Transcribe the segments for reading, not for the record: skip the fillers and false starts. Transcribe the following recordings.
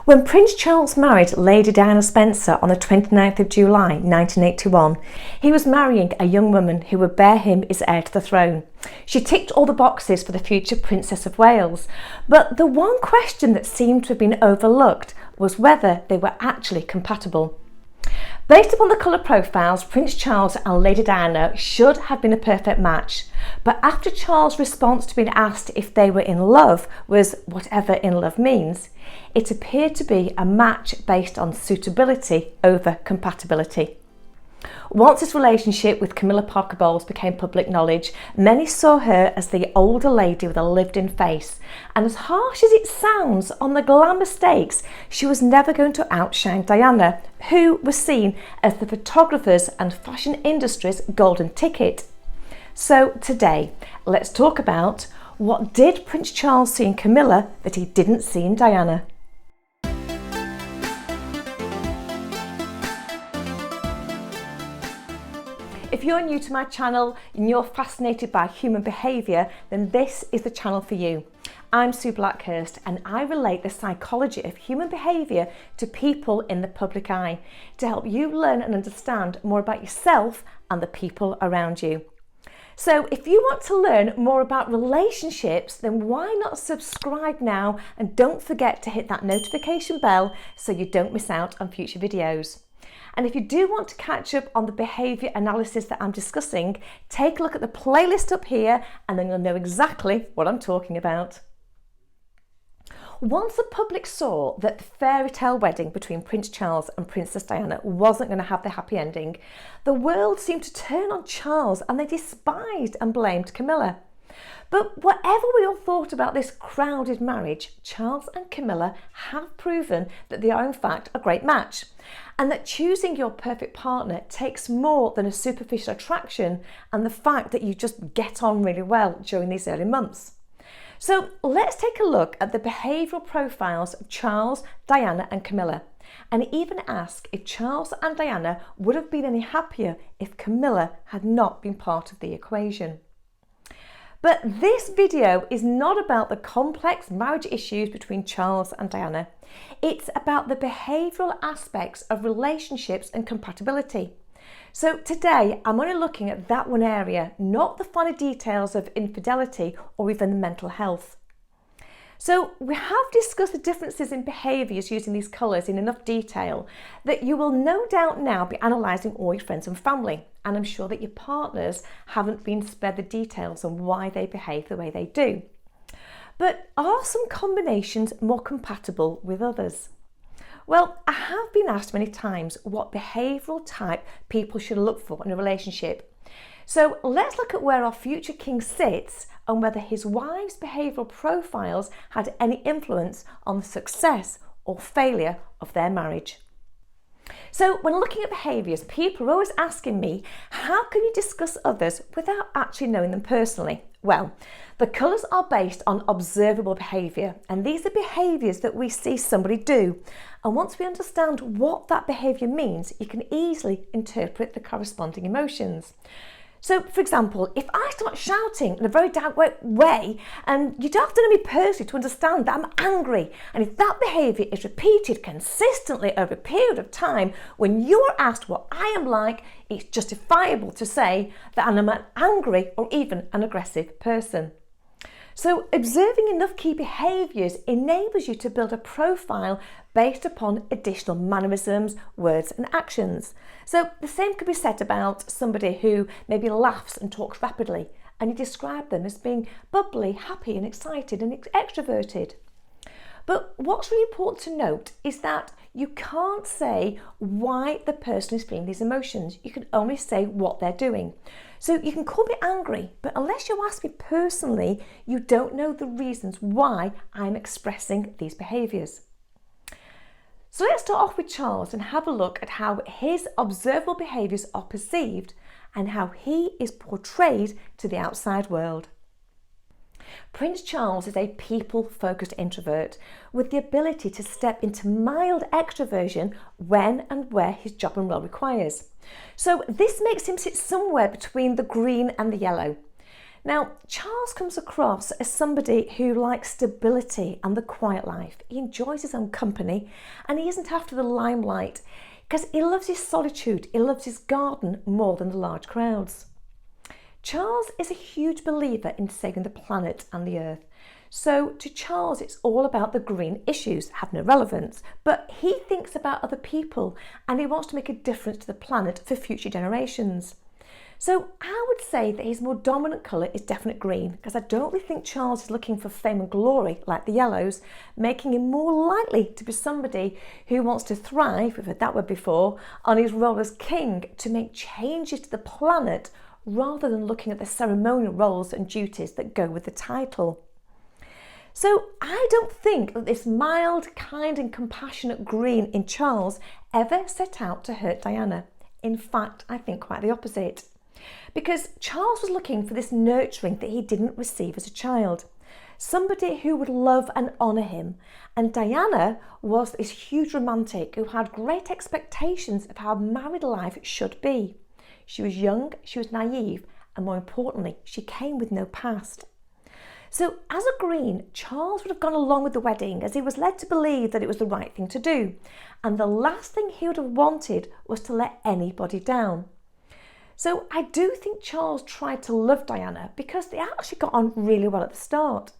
When Prince Charles married Lady Diana Spencer on the 29th of July 1981, he was marrying a young woman who would bear him as heir to the throne. She ticked all the boxes for the future Princess of Wales, but the one question that seemed to have been overlooked was whether they were actually compatible. Based upon the colour profiles, Prince Charles and Lady Diana should have been a perfect match, but after Charles' response to being asked if they were in love was whatever in love means, it appeared to be a match based on suitability over compatibility. Once his relationship with Camilla Parker Bowles became public knowledge, many saw her as the older lady with a lived-in face, and as harsh as it sounds on the glamour stakes, she was never going to outshine Diana, who was seen as the photographers and fashion industry's golden ticket. So today, let's talk about what did Prince Charles see in Camilla that he didn't see in Diana. If you're new to my channel and you're fascinated by human behaviour, then this is the channel for you. I'm Sue Blackhurst and I relate the psychology of human behaviour to people in the public eye to help you learn and understand more about yourself and the people around you. So if you want to learn more about relationships, then why not subscribe now and don't forget to hit that notification bell so you don't miss out on future videos. And if you do want to catch up on the behaviour analysis that I'm discussing, take a look at the playlist up here and then you'll know exactly what I'm talking about. Once the public saw that the fairy tale wedding between Prince Charles and Princess Diana wasn't going to have the happy ending, the world seemed to turn on Charles and they despised and blamed Camilla. But whatever we all thought about this crowded marriage, Charles and Camilla have proven that they are in fact a great match, and that choosing your perfect partner takes more than a superficial attraction and the fact that you just get on really well during these early months. So let's take a look at the behavioural profiles of Charles, Diana and Camilla, and even ask if Charles and Diana would have been any happier if Camilla had not been part of the equation. But this video is not about the complex marriage issues between Charles and Diana. It's about the behavioural aspects of relationships and compatibility. So today I'm only looking at that one area, not the finer details of infidelity or even mental health. So we have discussed the differences in behaviours using these colours in enough detail that you will no doubt now be analysing all your friends and family, and I'm sure that your partners haven't been spared the details on why they behave the way they do. But are some combinations more compatible with others? Well, I have been asked many times what behavioural type people should look for in a relationship. So let's look at where our future king sits and whether his wife's behavioural profiles had any influence on the success or failure of their marriage. So when looking at behaviours, people are always asking me, how can you discuss others without actually knowing them personally? Well, the colours are based on observable behaviour, and these are behaviours that we see somebody do. And once we understand what that behaviour means, you can easily interpret the corresponding emotions. So, for example, if I start shouting in a very direct way, and you don't have to know me personally to understand that I'm angry, and if that behaviour is repeated consistently over a period of time, when you are asked what I am like, it's justifiable to say that I'm an angry or even an aggressive person. So observing enough key behaviours enables you to build a profile based upon additional mannerisms, words and actions. So the same could be said about somebody who maybe laughs and talks rapidly, and you describe them as being bubbly, happy and excited and extroverted. But what's really important to note is that you can't say why the person is feeling these emotions. You can only say what they're doing. So you can call me angry, but unless you ask me personally, you don't know the reasons why I'm expressing these behaviours. So let's start off with Charles and have a look at how his observable behaviours are perceived and how he is portrayed to the outside world. Prince Charles is a people-focused introvert with the ability to step into mild extroversion when and where his job and role requires. So this makes him sit somewhere between the green and the yellow. Now, Charles comes across as somebody who likes stability and the quiet life. He enjoys his own company and he isn't after the limelight because he loves his solitude, he loves his garden more than the large crowds. Charles is a huge believer in saving the planet and the earth. So to Charles, it's all about the green issues, have no relevance, but he thinks about other people and he wants to make a difference to the planet for future generations. So I would say that his more dominant colour is definite green, because I don't really think Charles is looking for fame and glory like the yellows, making him more likely to be somebody who wants to thrive, we've heard that word before, on his role as king to make changes to the planet rather than looking at the ceremonial roles and duties that go with the title. So I don't think that this mild, kind and compassionate green in Charles ever set out to hurt Diana. In fact, I think quite the opposite. Because Charles was looking for this nurturing that he didn't receive as a child. Somebody who would love and honour him. And Diana was this huge romantic who had great expectations of how married life should be. She was young, she was naive, and more importantly, she came with no past. So as a green, Charles would have gone along with the wedding as he was led to believe that it was the right thing to do. And the last thing he would have wanted was to let anybody down. So I do think Charles tried to love Diana because they actually got on really well at the start.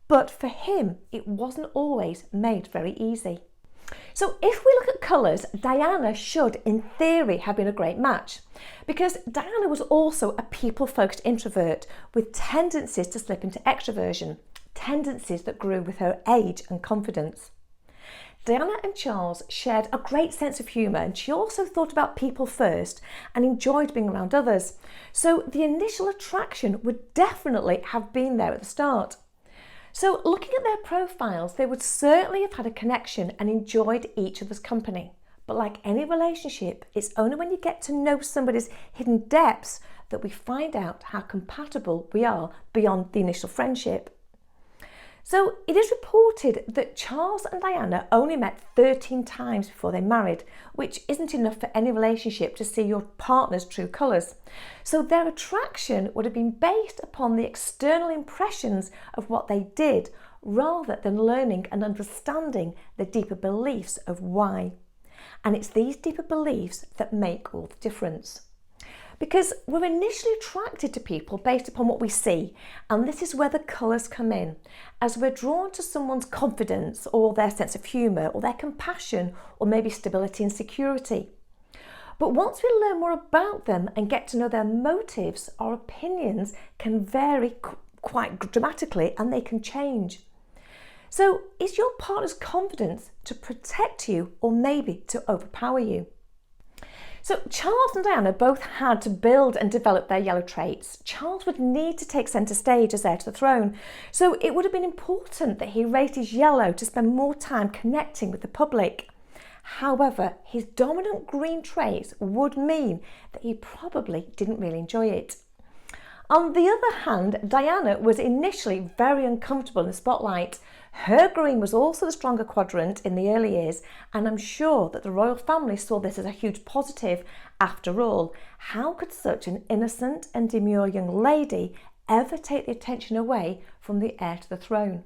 But for him, it wasn't always made very easy. So if we look at colours, Diana should, in theory, have been a great match because Diana was also a people-focused introvert with tendencies to slip into extroversion, tendencies that grew with her age and confidence. Diana and Charles shared a great sense of humour and she also thought about people first and enjoyed being around others. So the initial attraction would definitely have been there at the start. So looking at their profiles, they would certainly have had a connection and enjoyed each other's company. But like any relationship, it's only when you get to know somebody's hidden depths that we find out how compatible we are beyond the initial friendship. So it is reported that Charles and Diana only met 13 times before they married, which isn't enough for any relationship to see your partner's true colours. So their attraction would have been based upon the external impressions of what they did, rather than learning and understanding the deeper beliefs of why. And it's these deeper beliefs that make all the difference. Because we're initially attracted to people based upon what we see, and this is where the colours come in, as we're drawn to someone's confidence or their sense of humour or their compassion or maybe stability and security. But once we learn more about them and get to know their motives, our opinions can vary quite dramatically and they can change. So is your partner's confidence to protect you or maybe to overpower you? So Charles and Diana both had to build and develop their yellow traits. Charles would need to take centre stage as heir to the throne, so it would have been important that he raised his yellow to spend more time connecting with the public. However, his dominant green traits would mean that he probably didn't really enjoy it. On the other hand, Diana was initially very uncomfortable in the spotlight. Her green was also the stronger quadrant in the early years, and I'm sure that the royal family saw this as a huge positive. After all, how could such an innocent and demure young lady ever take the attention away from the heir to the throne?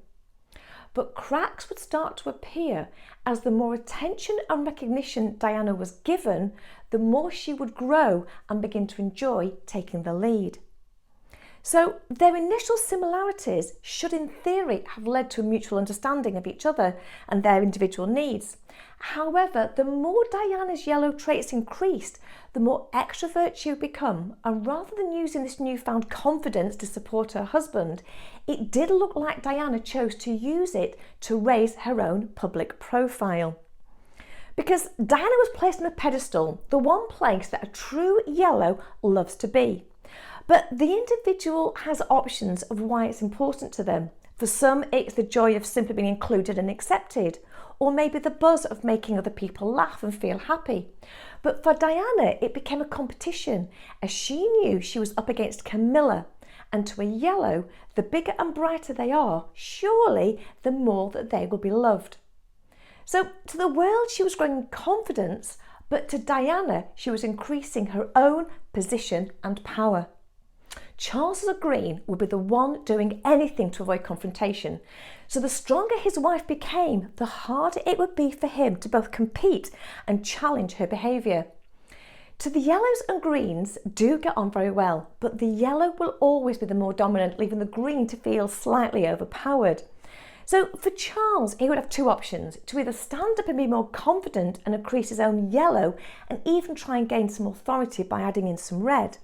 But cracks would start to appear as the more attention and recognition Diana was given, the more she would grow and begin to enjoy taking the lead. So their initial similarities should in theory have led to a mutual understanding of each other and their individual needs. However, the more Diana's yellow traits increased, the more extrovert she would become, and rather than using this newfound confidence to support her husband, it did look like Diana chose to use it to raise her own public profile. Because Diana was placed on a pedestal, the one place that a true yellow loves to be. But the individual has options of why it's important to them. For some, it's the joy of simply being included and accepted, or maybe the buzz of making other people laugh and feel happy. But for Diana, it became a competition, as she knew she was up against Camilla, and to a yellow, the bigger and brighter they are, surely the more that they will be loved. So to the world, she was growing in confidence, but to Diana, she was increasing her own position and power. Charles as a green would be the one doing anything to avoid confrontation. So the stronger his wife became, the harder it would be for him to both compete and challenge her behaviour. So the yellows and greens do get on very well, but the yellow will always be the more dominant, leaving the green to feel slightly overpowered. So for Charles, he would have two options: to either stand up and be more confident and increase his own yellow and even try and gain some authority by adding in some red,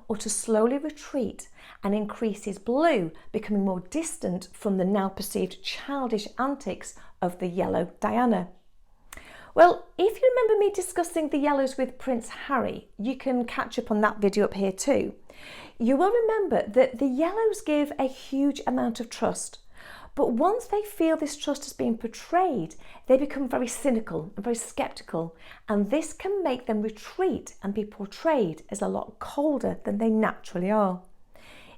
or to slowly retreat and increase his blue, becoming more distant from the now perceived childish antics of the yellow Diana. Well, if you remember me discussing the yellows with Prince Harry, you can catch up on that video up here too. You will remember that the yellows give a huge amount of trust, but once they feel this trust is being portrayed, they become very cynical and very sceptical, and this can make them retreat and be portrayed as a lot colder than they naturally are.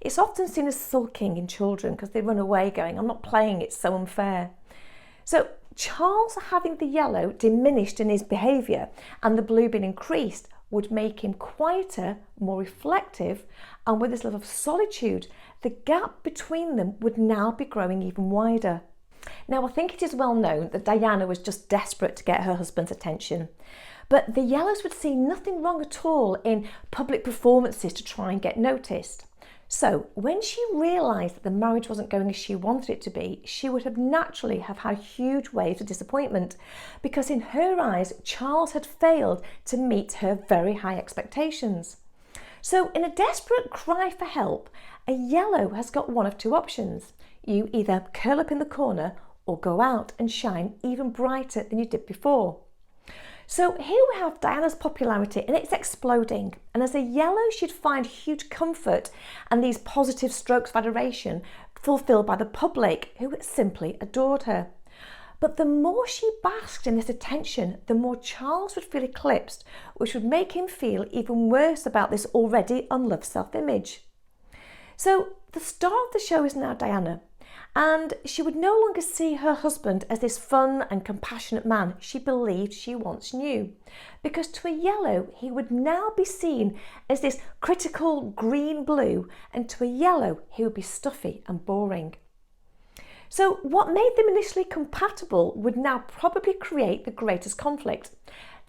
It's often seen as sulking in children because they run away going, "I'm not playing, it's so unfair." So Charles having the yellow diminished in his behaviour and the blue being increased would make him quieter, more reflective, and with his love of solitude, the gap between them would now be growing even wider. Now, I think it is well known that Diana was just desperate to get her husband's attention, but the yellows would see nothing wrong at all in public performances to try and get noticed. So when she realised that the marriage wasn't going as she wanted it to be, she would have naturally have had huge waves of disappointment, because in her eyes, Charles had failed to meet her very high expectations. So in a desperate cry for help, a yellow has got one of two options. You either curl up in the corner or go out and shine even brighter than you did before. So here we have Diana's popularity, and it's exploding. And as a yellow, she'd find huge comfort and these positive strokes of adoration fulfilled by the public, who simply adored her. But the more she basked in this attention, the more Charles would feel eclipsed, which would make him feel even worse about this already unloved self-image. So the star of the show is now Diana, and she would no longer see her husband as this fun and compassionate man she believed she once knew, because to a yellow he would now be seen as this critical green-blue, and to a yellow he would be stuffy and boring. So what made them initially compatible would now probably create the greatest conflict.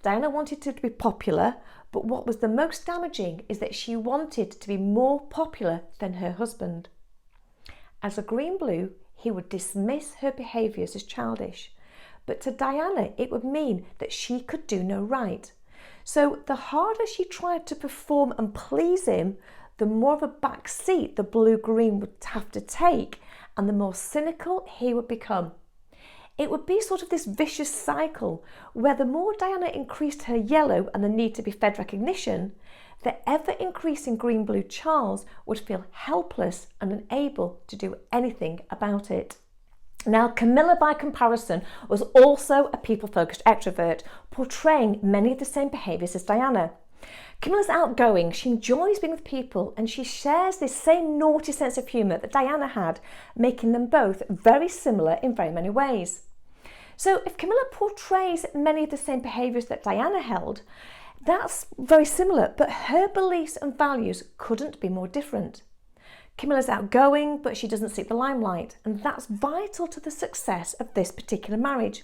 Diana wanted to be popular, but what was the most damaging is that she wanted to be more popular than her husband. As a green-blue, he would dismiss her behaviours as childish, but to Diana it would mean that she could do no right. So the harder she tried to perform and please him, the more of a back seat the blue-green would have to take, and the more cynical he would become. It would be sort of this vicious cycle where the more Diana increased her yellow and the need to be fed recognition, the ever-increasing green-blue Charles would feel helpless and unable to do anything about it. Now, Camilla, by comparison, was also a people-focused extrovert, portraying many of the same behaviours as Diana. Camilla's outgoing, she enjoys being with people, and she shares this same naughty sense of humour that Diana had, making them both very similar in very many ways. So if Camilla portrays many of the same behaviours that Diana held, that's very similar, but her beliefs and values couldn't be more different. Camilla's outgoing, but she doesn't seek the limelight, and that's vital to the success of this particular marriage,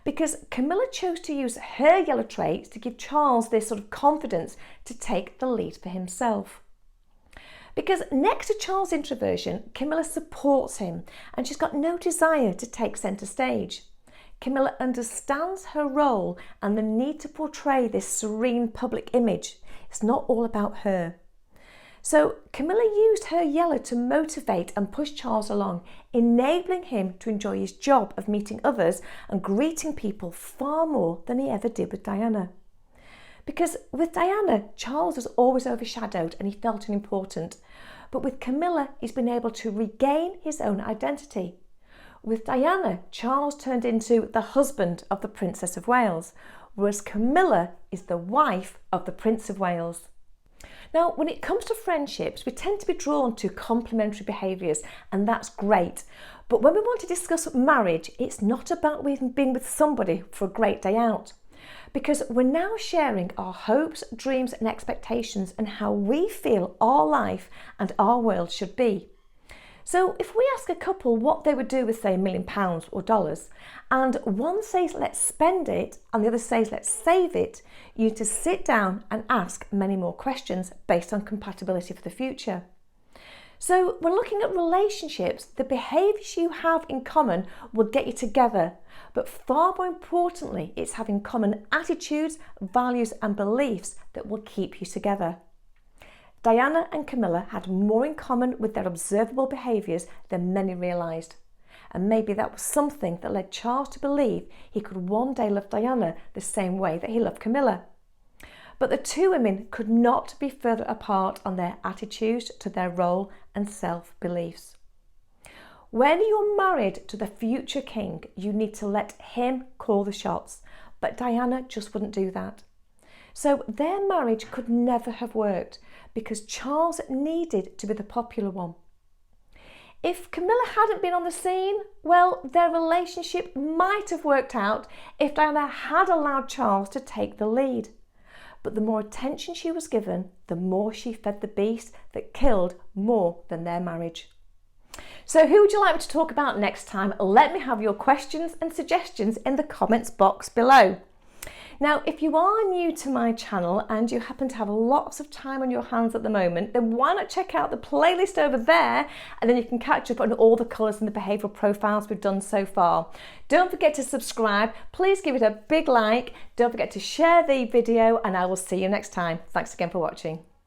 because Camilla chose to use her yellow traits to give Charles this sort of confidence to take the lead for himself. Because next to Charles' introversion, Camilla supports him, and she's got no desire to take centre stage. Camilla understands her role and the need to portray this serene public image. It's not all about her. So Camilla used her yellow to motivate and push Charles along, enabling him to enjoy his job of meeting others and greeting people far more than he ever did with Diana. Because with Diana, Charles was always overshadowed and he felt unimportant. But with Camilla, he's been able to regain his own identity. With Diana, Charles turned into the husband of the Princess of Wales, whereas Camilla is the wife of the Prince of Wales. Now, when it comes to friendships, we tend to be drawn to complementary behaviours, and that's great. But when we want to discuss marriage, it's not about being with somebody for a great day out. because we're now sharing our hopes, dreams and expectations and how we feel our life and our world should be. So if we ask a couple what they would do with, say, £1 million or dollars, and one says let's spend it and the other says let's save it, you need to sit down and ask many more questions based on compatibility for the future. So when looking at relationships, the behaviours you have in common will get you together, but far more importantly, it's having common attitudes, values and beliefs that will keep you together. Diana and Camilla had more in common with their observable behaviours than many realised. And maybe that was something that led Charles to believe he could one day love Diana the same way that he loved Camilla. But the two women could not be further apart on their attitudes to their role and self-beliefs. When you're married to the future king, you need to let him call the shots, but Diana just wouldn't do that. So their marriage could never have worked because Charles needed to be the popular one. If Camilla hadn't been on the scene, well, their relationship might have worked out if Diana had allowed Charles to take the lead. But the more attention she was given, the more she fed the beast that killed more than their marriage. So who would you like me to talk about next time? Let me have your questions and suggestions in the comments box below. Now, if you are new to my channel and you happen to have lots of time on your hands at the moment, then why not check out the playlist over there, and then you can catch up on all the colours and the behavioural profiles we've done so far. Don't forget to subscribe, please give it a big like, don't forget to share the video, and I will see you next time. Thanks again for watching.